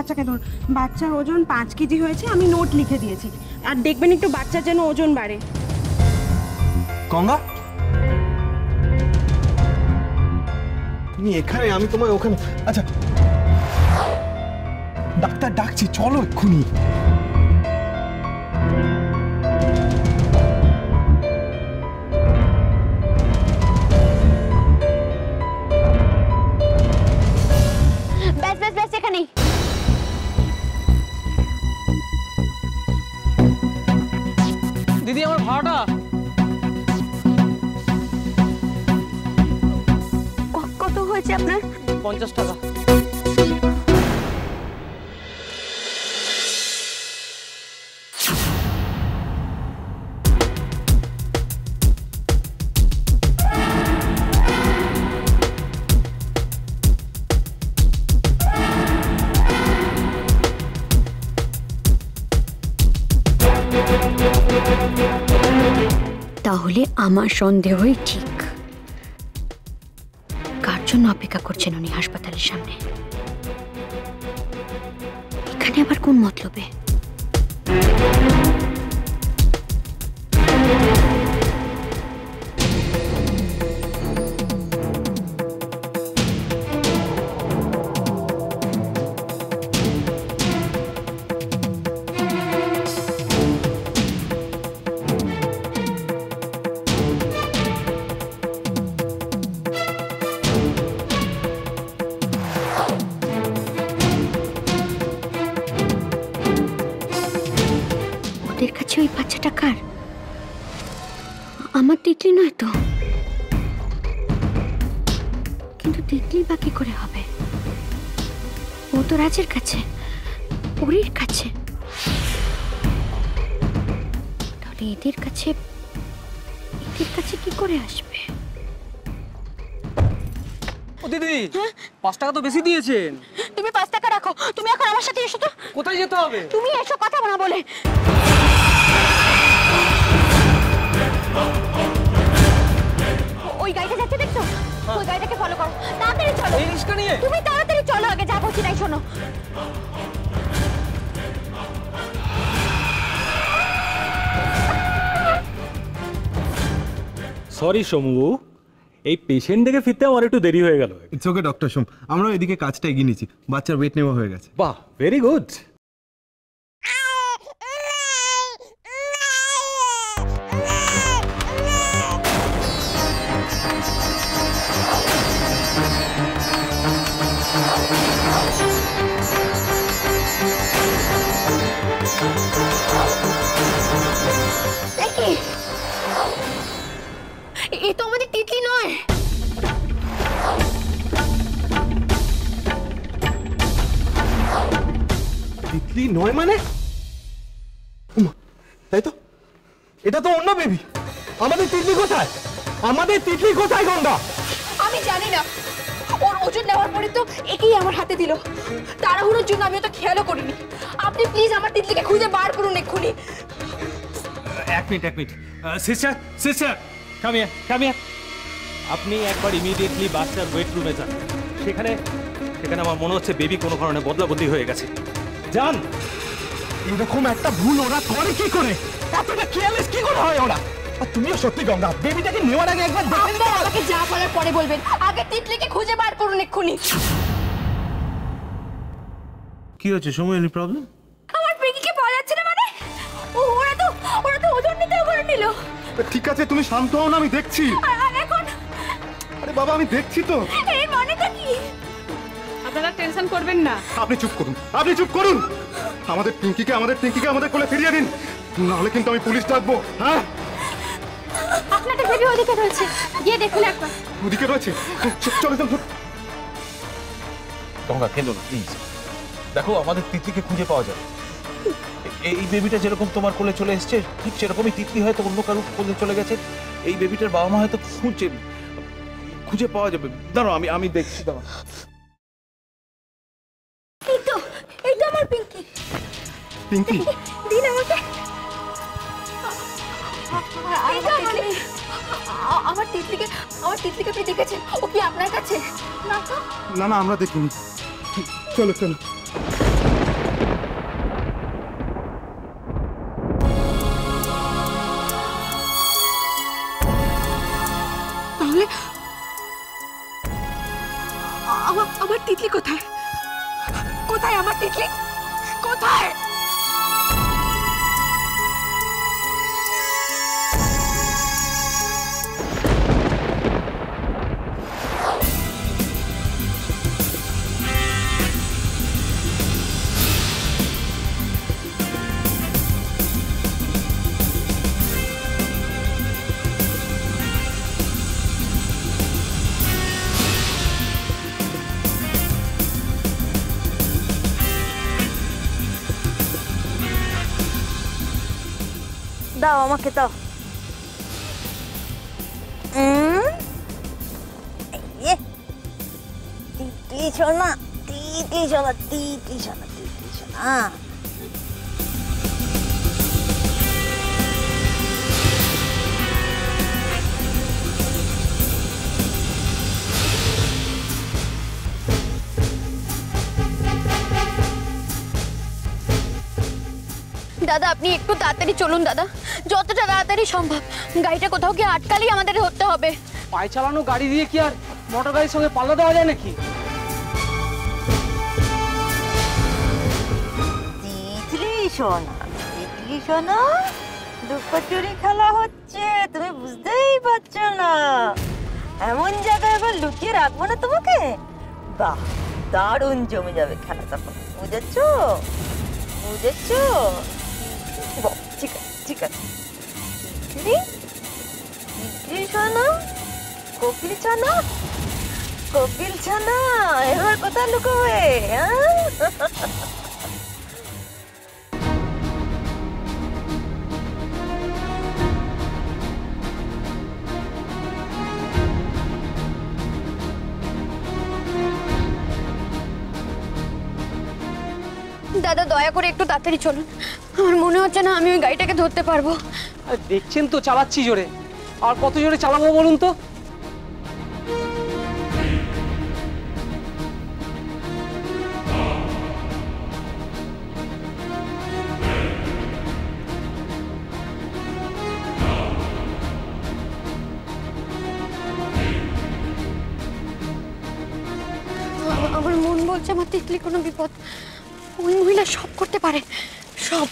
বাচ্চাকে ধরুন। বাচ্চার ওজন 5 কেজি হয়েছে, আমি নোট লিখে দিয়েছি। আর দেখবেন একটু বাচ্চার যেন ওজন বাড়ে। গঙ্গা, তুমি এখানে, আমি তোমায় ওখানে। আচ্ছা, ডাক্তার ডাকছি, চলো এক্ষুনি। ব্যাস ব্যাস ব্যাস, এখানেই। দিদি, আমার ভাড়াটা। কত হয়েছে আপনার? 50 টাকা। তাহলে আমার সন্দেহই ঠিক। কার জন্য অপেক্ষা করছেন উনি হাসপাতালের সামনে? এখানে আবার কোন মতলবে? ওদের কাছে ওই বাচ্চাটা কার? আমার তিতলি নয় তো। কিন্তু তিতলি বা কি করে হবে? ও তো রাজের কাছে, পরীর কাছে। তাহলে এদের কাছে কি করে আসবে? ও দিদি, 5 টাকা তো বেশি দিয়েছেন। তুমি 5 টাকা রাখো, তুমি এখন আমার সাথে এসো তো। কোথায় যেতে হবে? তুমি এসো, কথা না বলে। ওই গাড়িটা যাচ্ছে দেখছো? ওই গাড়িটাকে ফলো করো, তাড়াতাড়ি চলো। এই রিস্কা নিয়ে? তুমি তাড়াতাড়ি চলো, আগে যা বলছি তাই শোনো। সরি সমু, এই পেশেন্ট দেখে ফিরতে আমার একটু দেরি হয়ে গেল। ইটস ওকে ডক্টর সোম, আমরা এদিকে কাজটা এগিয়ে নিয়েছি, বাচ্চার ওয়েট নেওয়া হয়ে গেছে। বাহ, ভেরি গুড। এই তো আমাদের তিতলি নয়। তিতলি নয় মানে? তাই তো, এটা তো অন্য বেবি। আমাদের তিতলি কোথায়? আমাদের তিতলি কোথায় গঙ্গা? আমি জানি না। ওর ওজন নেওয়ার পরে তো একেই আমার হাতে দিল। তাড়াহুড়োর জন্য আমি তো খেয়ালও করিনি। আপনি প্লিজ আমার তিতলিকে খুঁজে বার করুন এক্ষুনি। এক মিনিট। Sister, come here. আপনি একবার ইমিডিয়েটলি বাচ্চার ওয়েট রুমে যান। সেখানে আমার মনে হচ্ছে বেবি কোনো কারণে বদলাবদলি হয়ে গেছে। যান। এরকম একটা ভুল ওরা করে কি করে? এতটা কেয়ারলেস কি করে হয় ওরা? আর তুমিও সত্যি গঙ্গা, বেবিটাকে নেওয়ার আগে একবার দেখে নিতে পারো। আমাকে যা বলার পরে বলবেন, আগে তিতলিকে খুঁজে বার করুন এক্ষুনি। কি হচ্ছে সময়? Any problem? আমার পিঙ্কিকে পাওয়া যাচ্ছে না মানে? ওরা তো ওজন নিতেও করে নিল। ঠিক আছে, তুমি শান্ত হও না, আমি দেখছি। আর এখন? আরে বাবা, আমি দেখছি তো। এর মানেটা কি? আপনারা টেনশন করবেন না। আপনি চুপ করুন। আমাদের টিঙ্কিকে আমাদের কোলে ফিরিয়ে দিন, নাহলে কিন্তু আমি পুলিশ ডাকবো। হ্যাঁ, আপনাদের বেবি ওদিকে রয়েছে, গিয়ে দেখুন একবার। ওদিকে রয়েছে? চলো। গঙ্গা, কেঁদো না প্লিজ। দেখো, আমাদের তিতলিকে খুঁজে পাওয়া যাবে। এই বেবিটা যেরকম তোমার কোলে চলে এসছে, ঠিক সেরকমই তিতলি হয়তো অন্য কারোর কোলে চলে গেছে। এই বেবিটার বাবা মা হয়তো খুঁজে পাওয়া যাবে। দাঁড়াও, আমি দেখছি। দাঁড়াও। এই তো আমার পিঙ্কি। দিন আমাকে। আমার তিতলিকে আপনি দেখেছেন? ও কি আপনার কাছে? না তো। না, আমরা দেখিনি। চলো। তাহলে আমার তিতলি কোথায়? কোথায় আমার তিতলি? কোথায়? দাও আমাকে দাও। তিতলি সোনা, তিতলি সোনা, তিতলি সোনা, তিতলি সোনা। দাদা আপনি একটু তাড়াতাড়ি চলুন দাদা, যতটা তাড়াতাড়ি সম্ভব। গাড়িটা কোথাও গিয়ে আটকালেই আমাদের ধরতে হবে। পায়ে চালানো গাড়ি দিয়ে কি আর মোটর গাড়ির সঙ্গে পাল্লা দেওয়া যায় নাকি? তিতলি সোনা, তিতলি সোনা, লুকোচুরি খেলা হচ্ছে, তুমি বুঝতেই পারছো না। এমন জায়গায় এবার লুকিয়ে রাখবো না তোমাকে। বাহ, দারুণ জমে যাবে খেলা তখন, বুঝেছো? বুঝেছো? বাহ, ঠিক আছে ঠিক আছে। তিতলি, তিতলি সোনা, কোকিল ছানা, কোকিল ছানা, এবার কোথায় লুকোবে? দাদা দয়া করে একটু তাড়াতাড়ি চলুন, আমার মনে হচ্ছে না আমি ওই গাড়িটাকে ধরতে পারবো। আর দেখছেন তো চালাচ্ছি জোরে, আর কত জোরে চালাবো বলুন তো? আমার মন বলছে আমার তিতলি কোনো বিপদ। ওই মহিলা সব করতে পারে, সব।